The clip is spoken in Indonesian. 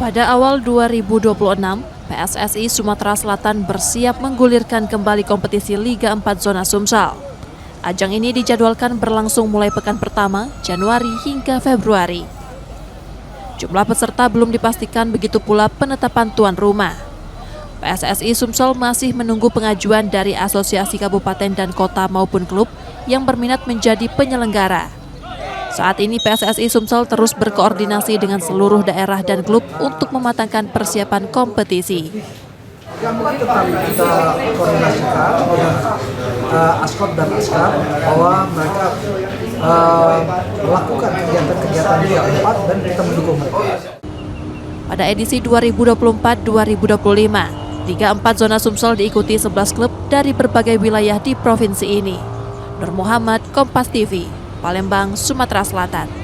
Pada awal 2026, PSSI Sumatera Selatan bersiap menggulirkan kembali kompetisi Liga 4 Zona Sumsel. Ajang ini dijadwalkan berlangsung mulai pekan pertama, Januari hingga Februari. Jumlah peserta belum dipastikan, begitu pula penetapan tuan rumah. PSSI Sumsel masih menunggu pengajuan dari Asosiasi Kabupaten dan Kota maupun klub yang berminat menjadi penyelenggara. Saat ini PSSI Sumsel terus berkoordinasi dengan seluruh daerah dan klub untuk mematangkan persiapan kompetisi. Yang tetap kita koordinasikan dengan Askot dan Askar bahwa mereka melakukan kegiatan-kegiatan Liga 4 dan kita mendukung mereka. Pada edisi 2024-2025, Liga 4 Zona Sumsel diikuti 11 klub dari berbagai wilayah di provinsi ini. Nur Muhammad, Kompas TV, Palembang, Sumatera Selatan.